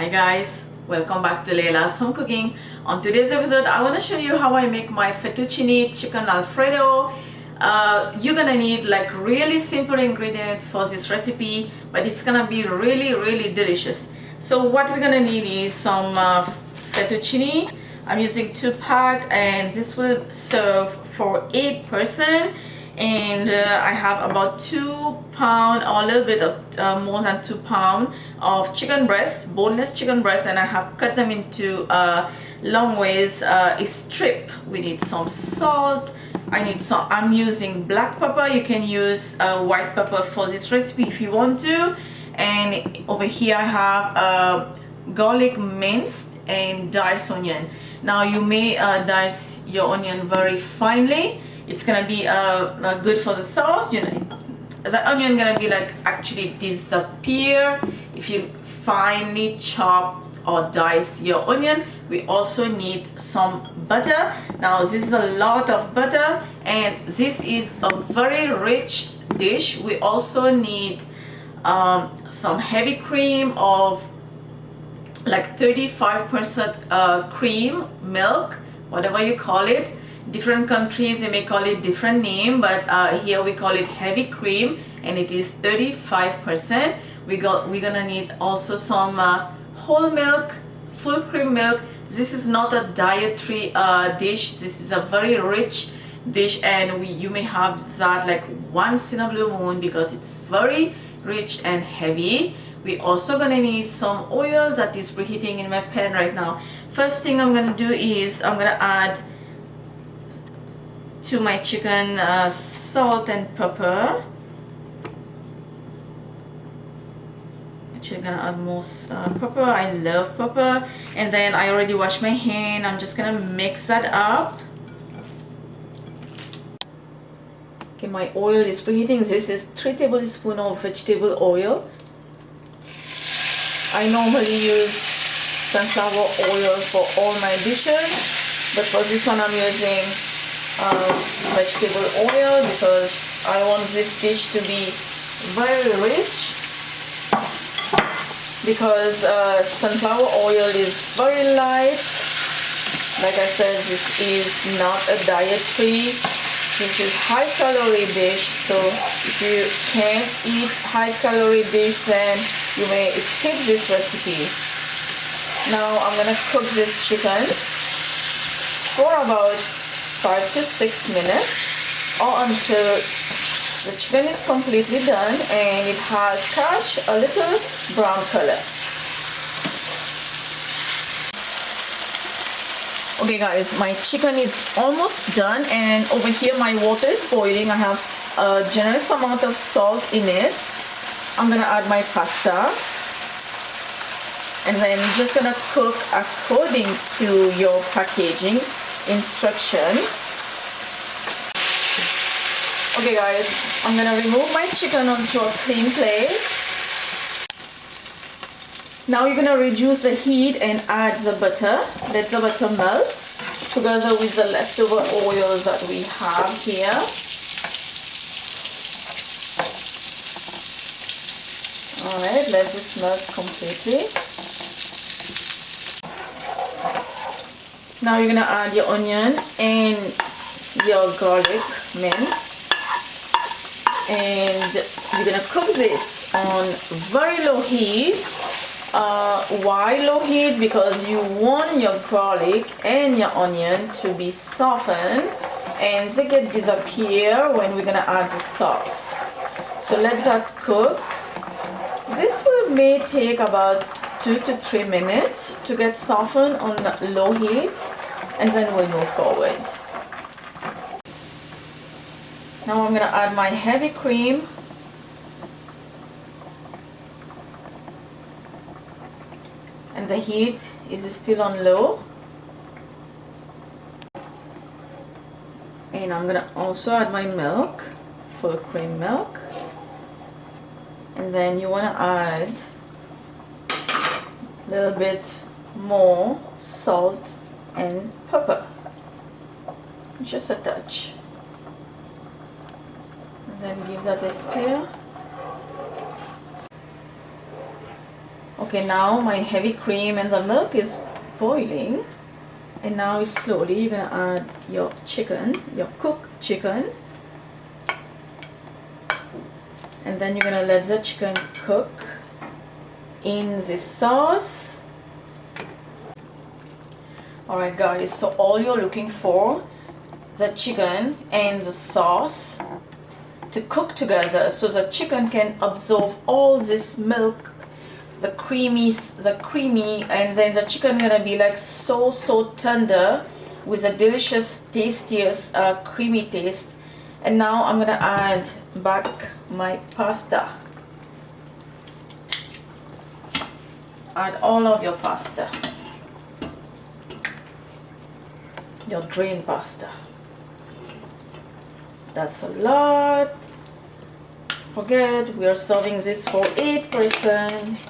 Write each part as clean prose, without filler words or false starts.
Hi guys, welcome back to Laila's Home Cooking. On today's episode, I want to show you how I make my fettuccine chicken Alfredo. You're gonna need like really simple ingredient for this recipe, but it's gonna be really delicious. So what we're gonna need is some fettuccine. I'm using 2-pack, and this will serve for 8 person. And I have about 2 pounds or a little bit of more than 2 pounds of chicken breast, boneless chicken breast, and I have cut them into long ways, a strip. We need some salt. I'm using black pepper. You can use white pepper for this recipe if you want to. And over here I have garlic minced and diced onion. Now you may dice your onion very finely. It's gonna be good for the sauce. You know, the onion gonna be like actually disappear if you finely chop or dice your onion. We also need some butter. Now this is a lot of butter, and this is a very rich dish. We also need some heavy cream of like 35% cream, milk, whatever you call it. Different countries they may call it different name, but here we call it heavy cream, and it is 35%. We're gonna need also some whole milk, full cream milk. This is not a dietary dish. This is a very rich dish, and you may have that like once in a blue moon because it's very rich and heavy. We also gonna need some oil that is preheating in my pan right now. First thing I'm gonna do is I'm gonna add to my chicken salt and pepper. Actually gonna add more pepper. I love pepper. And then I already washed my hand. I'm just gonna mix that up. Okay, my oil is preheating. This is 3 tablespoons of vegetable oil. I normally use sunflower oil for all my dishes, but for this one I'm using vegetable oil because I want this dish to be very rich, because sunflower oil is very light. Like I said, this is not a dietary. This is high calorie dish, so if you can't eat high calorie dish, then you may skip this recipe. Now I'm gonna cook this chicken for about 5 to 6 minutes, or until the chicken is completely done and it has touched a little brown color. Okay guys, my chicken is almost done, and over here my water is boiling. I have a generous amount of salt in it. I'm gonna add my pasta, and then you're just gonna cook according to your packaging instruction. Okay guys, I'm gonna remove my chicken onto a clean plate. Now you're gonna reduce the heat and add the butter. Let the butter melt together with the leftover oil that we have here. Alright, let this melt completely. Now you're gonna add your onion and your garlic minced, and you're gonna cook this on very low heat. Why low heat? Because you want your garlic and your onion to be softened and they get disappear when we're gonna add the sauce. So let that cook. This may take about 2 to 3 minutes to get softened on low heat, and then we'll move forward. Now I'm gonna add my heavy cream. And the heat is still on low. And I'm gonna also add my milk, full cream milk. And then you wanna add a little bit more salt and pepper. Just a touch. And then give that a stir. Okay, now my heavy cream and the milk is boiling, and now slowly you're gonna add your chicken, your cooked chicken, and then you're gonna let the chicken cook in this sauce. Alright guys, so all you're looking for, the chicken and the sauce to cook together so the chicken can absorb all this milk, the creamy, and then the chicken gonna be like so tender with a delicious, tastiest, creamy taste. And now I'm gonna add back my pasta. Add all of your pasta, your drained pasta. That's a lot. Forget, we are serving this for 8 persons.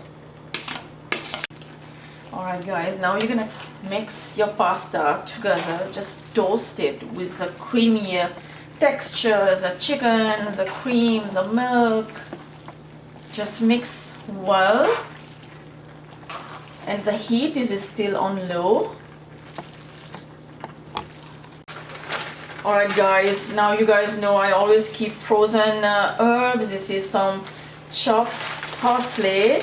Alright guys, now you're gonna mix your pasta together. Just toast it with the creamier texture, the chicken, the cream, the milk. Just mix well. And the heat is still on low. Alright guys, now you guys know I always keep frozen herbs. This is some chopped parsley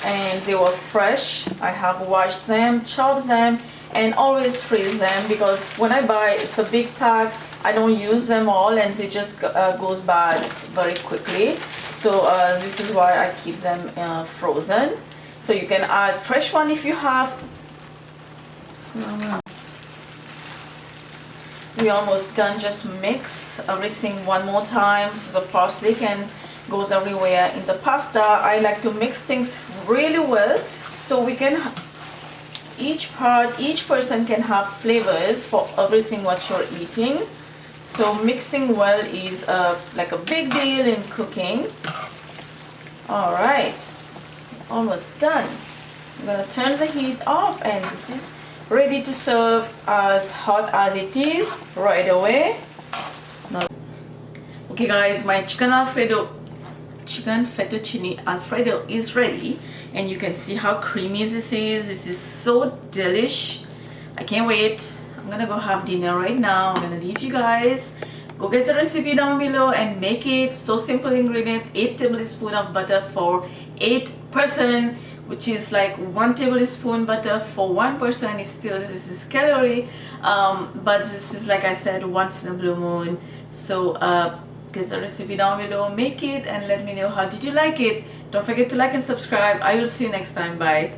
and they were fresh. I have washed them, chopped them, and always freeze them because when I buy, it's a big pack. I don't use them all and they just goes bad very quickly. So this is why I keep them frozen. So you can add fresh one if you have. We're almost done. Just mix everything one more time so the parsley can goes everywhere in the pasta. I like to mix things really well so we can each person can have flavors for everything what you're eating. So mixing well is like a big deal in cooking. All right, almost done. I'm gonna turn the heat off and this is ready to serve as hot as it is right away. Now, okay guys, my chicken fettuccine Alfredo is ready, and you can see how creamy this is. This is so delish. I can't wait. I'm gonna go have dinner right now. I'm gonna leave you guys. Go get the recipe down below and make it. So simple ingredient, 8 tablespoons of butter for 8 person, which is like 1 tablespoon butter for 1 person. Is still, this is calorie, but this is, like I said, once in a blue moon. So get the recipe down below, make it, and let me know how did you like it. Don't forget to like and subscribe. I will see you next time. Bye.